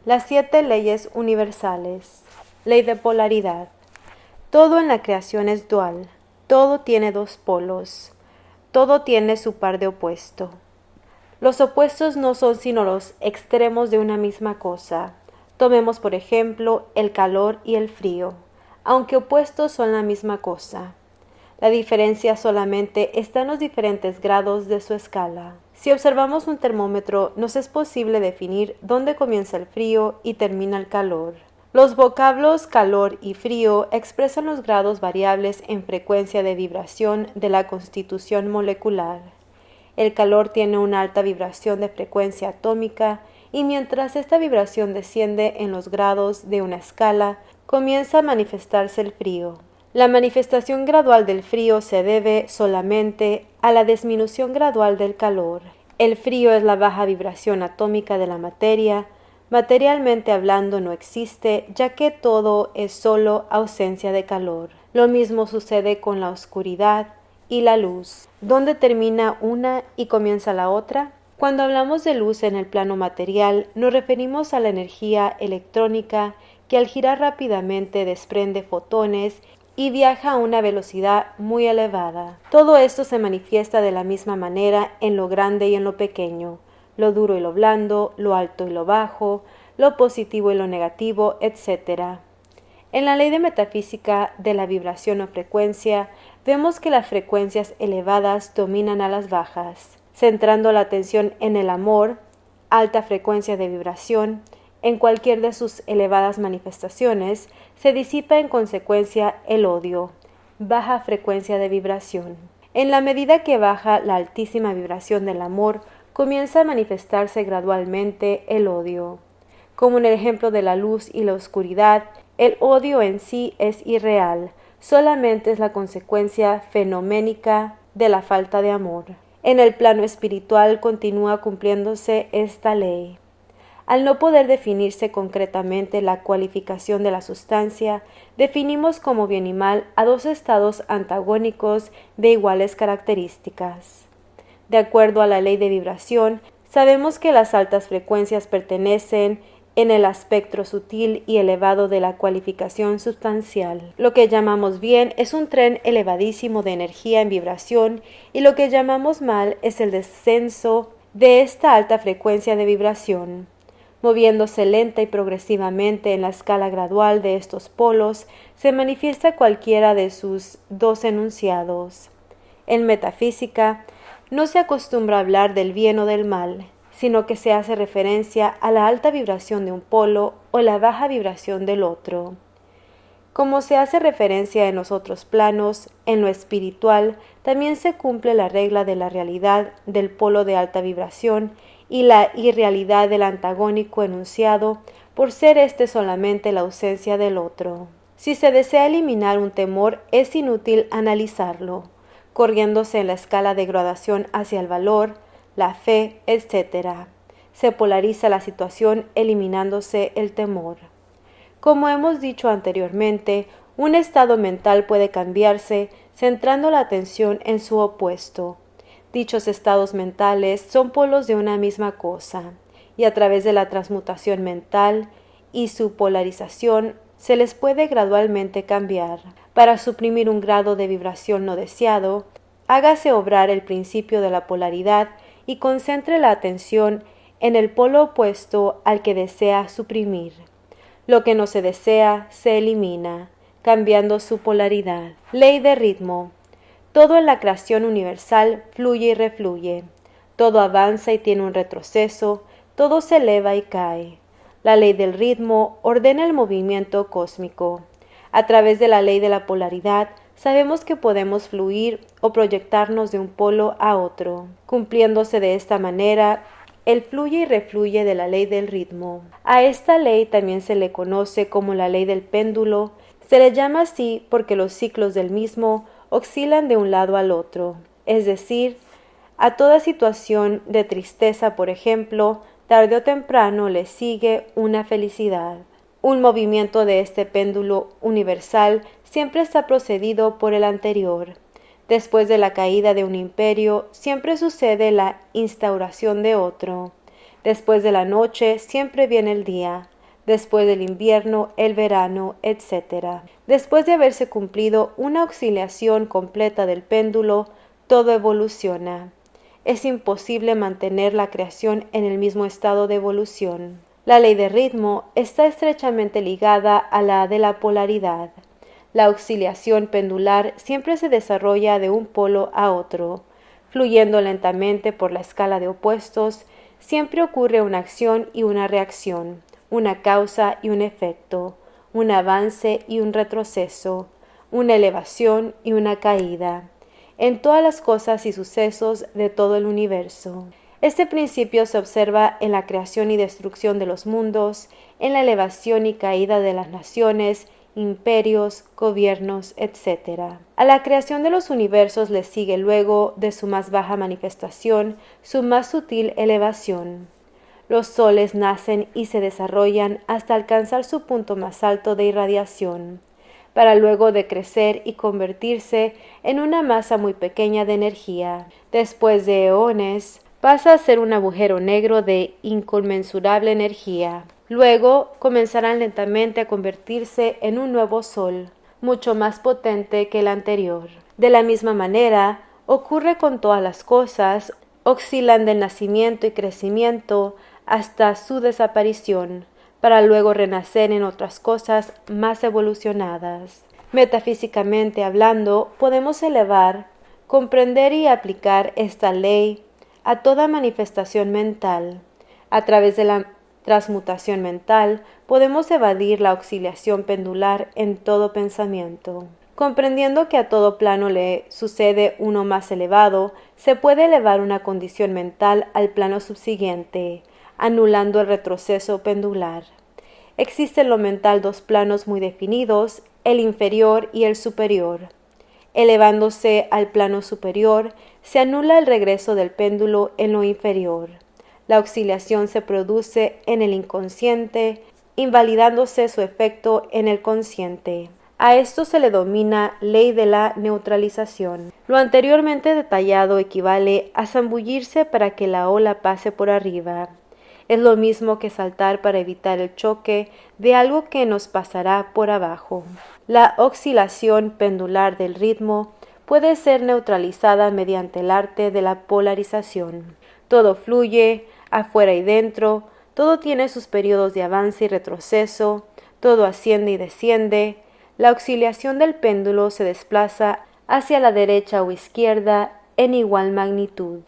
Las 7 leyes universales. Ley de polaridad. Todo en la creación es dual. Todo tiene dos polos. Todo tiene su par de opuesto. Los opuestos no son sino los extremos de una misma cosa. Tomemos por ejemplo el calor y el frío. Aunque opuestos son la misma cosa. La diferencia solamente está en los diferentes grados de su escala. Si observamos un termómetro, nos es posible definir dónde comienza el frío y termina el calor. Los vocablos calor y frío expresan los grados variables en frecuencia de vibración de la constitución molecular. El calor tiene una alta vibración de frecuencia atómica y mientras esta vibración desciende en los grados de una escala, comienza a manifestarse el frío. La manifestación gradual del frío se debe solamente a la disminución gradual del calor. El frío es la baja vibración atómica de la materia. Materialmente hablando no existe, ya que todo es solo ausencia de calor. Lo mismo sucede con la oscuridad y la luz. ¿Dónde termina una y comienza la otra? Cuando hablamos de luz en el plano material, nos referimos a la energía electrónica que al girar rápidamente desprende fotones y viaja a una velocidad muy elevada. Todo esto se manifiesta de la misma manera en lo grande y en lo pequeño, lo duro y lo blando, lo alto y lo bajo, lo positivo y lo negativo, etc. En la ley de metafísica de la vibración o frecuencia, vemos que las frecuencias elevadas dominan a las bajas, centrando la atención en el amor, alta frecuencia de vibración. En cualquier de sus elevadas manifestaciones, se disipa en consecuencia el odio, baja frecuencia de vibración. En la medida que baja la altísima vibración del amor, comienza a manifestarse gradualmente el odio. Como en el ejemplo de la luz y la oscuridad, el odio en sí es irreal, solamente es la consecuencia fenoménica de la falta de amor. En el plano espiritual continúa cumpliéndose esta ley. Al no poder definirse concretamente la cualificación de la sustancia, definimos como bien y mal a dos estados antagónicos de iguales características. De acuerdo a la ley de vibración, sabemos que las altas frecuencias pertenecen en el aspecto sutil y elevado de la cualificación sustancial. Lo que llamamos bien es un tren elevadísimo de energía en vibración y lo que llamamos mal es el descenso de esta alta frecuencia de vibración. Moviéndose lenta y progresivamente en la escala gradual de estos polos, se manifiesta cualquiera de sus dos enunciados. En metafísica, no se acostumbra a hablar del bien o del mal, sino que se hace referencia a la alta vibración de un polo o la baja vibración del otro. Como se hace referencia en los otros planos, en lo espiritual también se cumple la regla de la realidad del polo de alta vibración y la irrealidad del antagónico enunciado, por ser éste solamente la ausencia del otro. Si se desea eliminar un temor, es inútil analizarlo, corriéndose en la escala de gradación hacia el valor, la fe, etc. Se polariza la situación eliminándose el temor. Como hemos dicho anteriormente, un estado mental puede cambiarse centrando la atención en su opuesto. Dichos estados mentales son polos de una misma cosa, y a través de la transmutación mental y su polarización se les puede gradualmente cambiar. Para suprimir un grado de vibración no deseado, hágase obrar el principio de la polaridad y concentre la atención en el polo opuesto al que desea suprimir. Lo que no se desea se elimina, cambiando su polaridad. Ley de ritmo. Todo en la creación universal fluye y refluye. Todo avanza y tiene un retroceso, todo se eleva y cae. La ley del ritmo ordena el movimiento cósmico. A través de la ley de la polaridad, sabemos que podemos fluir o proyectarnos de un polo a otro. Cumpliéndose de esta manera, el fluye y refluye de la ley del ritmo. A esta ley también se le conoce como la ley del péndulo. Se le llama así porque los ciclos del mismo oscilan de un lado al otro, es decir, a toda situación de tristeza, por ejemplo, tarde o temprano le sigue una felicidad. Un movimiento de este péndulo universal siempre está precedido por el anterior. Después de la caída de un imperio, siempre sucede la instauración de otro. Después de la noche, siempre viene el día. después del invierno, el verano, etc. Después de haberse cumplido una oscilación completa del péndulo, todo evoluciona. Es imposible mantener la creación en el mismo estado de evolución. La ley de ritmo está estrechamente ligada a la de la polaridad. La oscilación pendular siempre se desarrolla de un polo a otro. Fluyendo lentamente por la escala de opuestos, siempre ocurre una acción y una reacción, una causa y un efecto, un avance y un retroceso, una elevación y una caída, en todas las cosas y sucesos de todo el universo. Este principio se observa en la creación y destrucción de los mundos, en la elevación y caída de las naciones, imperios, gobiernos, etc. A la creación de los universos le sigue luego, de su más baja manifestación, su más sutil elevación. Los soles nacen y se desarrollan hasta alcanzar su punto más alto de irradiación, para luego decrecer y convertirse en una masa muy pequeña de energía. Después de eones, pasa a ser un agujero negro de inconmensurable energía. Luego comenzarán lentamente a convertirse en un nuevo sol, mucho más potente que el anterior. De la misma manera, ocurre con todas las cosas, oscilan del nacimiento y crecimiento hasta su desaparición, para luego renacer en otras cosas más evolucionadas. Metafísicamente hablando, podemos elevar, comprender y aplicar esta ley a toda manifestación mental. A través de la transmutación mental, podemos evadir la oscilación pendular en todo pensamiento. Comprendiendo que a todo plano le sucede uno más elevado, se puede elevar una condición mental al plano subsiguiente, anulando el retroceso pendular. Existen en lo mental dos planos muy definidos, el inferior y el superior. Elevándose al plano superior, se anula el regreso del péndulo en lo inferior. La oscilación se produce en el inconsciente, invalidándose su efecto en el consciente. A esto se le denomina ley de la neutralización. Lo anteriormente detallado equivale a zambullirse para que la ola pase por arriba. Es lo mismo que saltar para evitar el choque de algo que nos pasará por abajo. La oscilación pendular del ritmo puede ser neutralizada mediante el arte de la polarización. Todo fluye, afuera y dentro, todo tiene sus periodos de avance y retroceso, todo asciende y desciende. La oscilación del péndulo se desplaza hacia la derecha o izquierda en igual magnitud.